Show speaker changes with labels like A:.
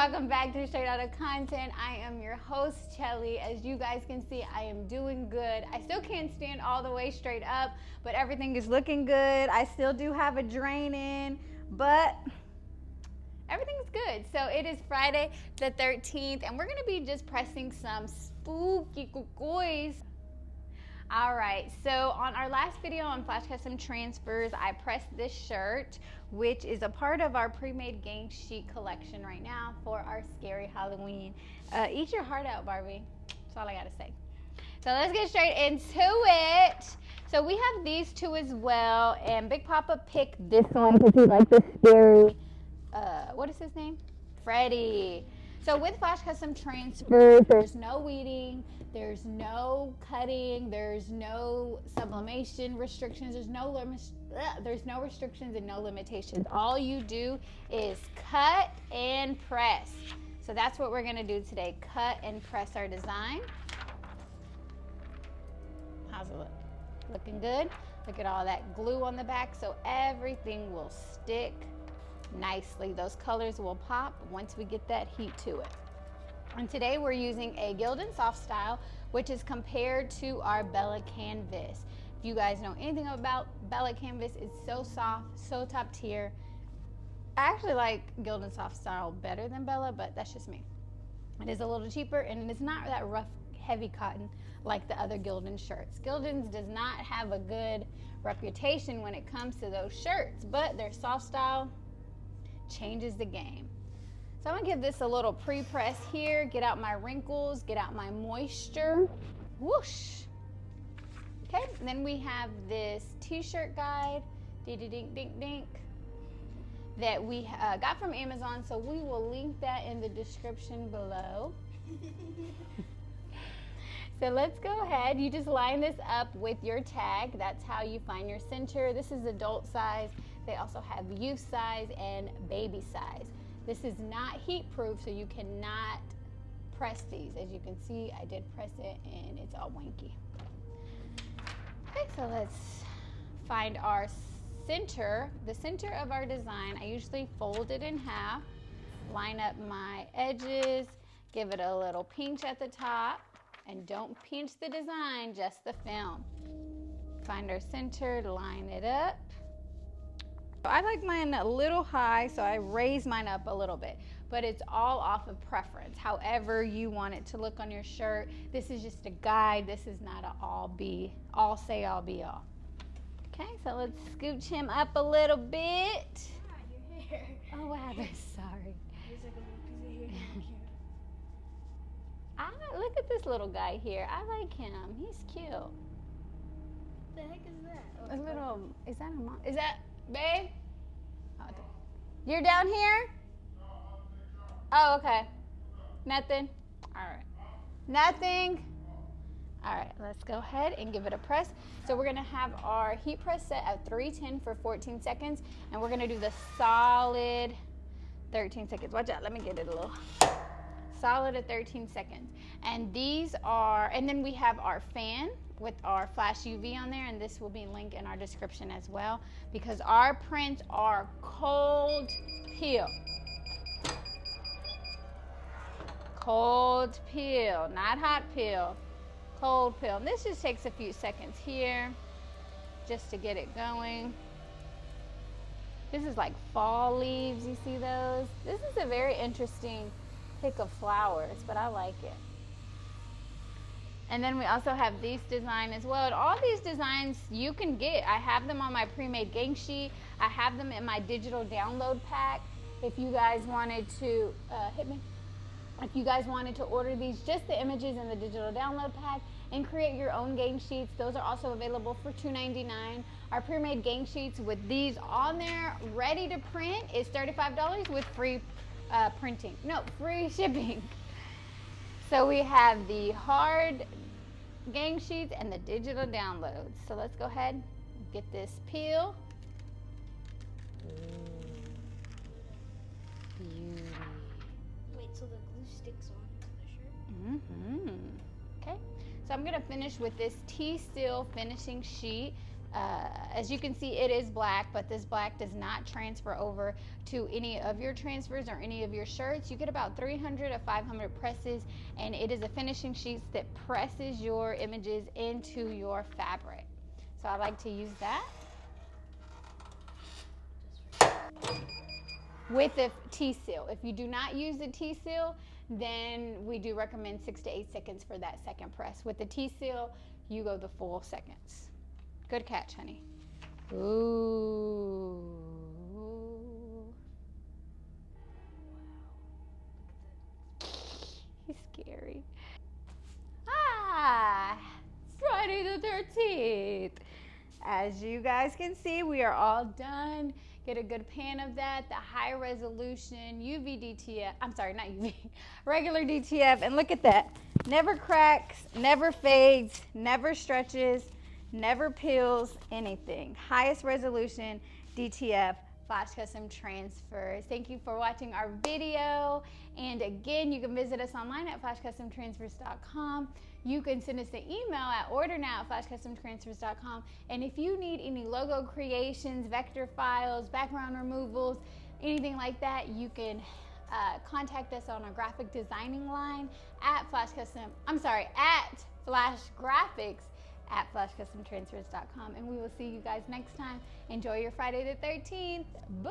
A: welcome back to Straight Outta Content. I am your host, Chelly. As you guys can see, I am doing good. I still can't stand all the way straight up, but everything is looking good. I still do have a drain in, but everything's good. So it is Friday the 13th, and we're gonna be just pressing some spooky cucuys. All right, so on our last video on Flash Custom Transfers, I pressed this shirt, which is a part of our pre-made gang sheet collection right now for our scary Halloween. Eat your heart out, Barbie. That's all I gotta say. So let's get straight into it. So we have these two as well, and Big Papa picked this one because he likes the scary, what is his name? Freddy. So with Flash Custom Transfers, there's no weeding, there's no cutting, there's no sublimation restrictions, there's no restrictions and no limitations. All you do is cut and press. So that's what we're gonna do today, cut and press our design. How's it look? Looking good? Look at all that glue on the back so everything will stick nicely. Those colors will pop once we get that heat to it. And today we're using a Gildan Soft Style, which is compared to our Bella canvas. If you guys know anything about Bella canvas, it's so soft, so top tier. I actually like Gildan Soft Style better than Bella, but that's just me. It is a little cheaper and it's not that rough, heavy cotton like the other Gildan shirts. Gildan's does not have a good reputation when it comes to those shirts, but their soft style changes the game. So I'm gonna give this a little pre-press here, get out my wrinkles, get out my moisture. Whoosh. Okay, and then we have this t-shirt guide, dink, that we got from Amazon, so we will link that in the description below. So let's go ahead, you just line this up with your tag. That's how you find your center. This is adult size. They also have youth size and baby size. This is not heat proof, so you cannot press these. As you can see, I did press it and it's all wanky. Okay, so let's find our center, the center of our design. I usually fold it in half, line up my edges, give it a little pinch at the top, and don't pinch the design, just the film. Find our center, line it up. I like mine a little high, so I raise mine up a little bit, but it's all off of preference. However you want it to look on your shirt. This is just a guide. This is not an all be all. Okay, so let's scooch him up a little bit.
B: Your hair.
A: Oh, what happened? Sorry. Look at this little guy here. I like him. He's cute.
B: What the heck is that? Oh,
A: A little, is that a mom? Is that, babe? Oh, you're down here? Oh, okay. Nothing? All right. Nothing? All right, let's go ahead and give it a press. So we're gonna have our heat press set at 310 for 14 seconds, and we're gonna do the solid 13 seconds. Watch out, let me get it a little. Solid at 13 seconds. And these are, and then we have our fan with our flash UV on there, and this will be linked in our description as well, because our prints are cold peel. Cold peel, not hot peel, cold peel. And this just takes a few seconds here just to get it going. This is like fall leaves, you see those? This is a very interesting pick of flowers, but I like it. And then we also have these design as well. And all these designs you can get. I have them on my pre-made gang sheet. I have them in my digital download pack. If you guys wanted to, if you guys wanted to order these, just the images in the digital download pack and create your own gang sheets, those are also available for $2.99. Our pre-made gang sheets with these on there, ready to print, is $35 with free free shipping. So we have the hard gang sheets and the digital downloads. So let's go ahead and get this peel. Beauty.
B: Wait till the glue sticks onto the shirt.
A: Okay, so I'm gonna finish with this T-Steel finishing sheet. As you can see, it is black, but this black does not transfer over to any of your transfers or any of your shirts. You get about 300 to 500 presses, and it is a finishing sheet that presses your images into your fabric. So I like to use that. With the T-seal. If you do not use the T-seal, then we do recommend 6 to 8 seconds for that second press. With the T-seal, you go the full seconds. Good catch, honey. Ooh. He's scary. Friday the 13th. As you guys can see, we are all done. Get a good pan of that, the high resolution UV DTF, I'm sorry, not UV, regular DTF, and look at that. Never cracks, never fades, never stretches, never peels, anything. Highest resolution DTF Flash Custom Transfers. Thank you for watching our video. And again, you can visit us online at flashcustomtransfers.com. You can send us an email at ordernow@flashcustomtransfers.com. And if you need any logo creations, vector files, background removals, anything like that, you can contact us on our graphic designing line at flashgraphics@flashcustomtransfers.com. And we will see you guys next time. Enjoy your Friday the 13th. Bye.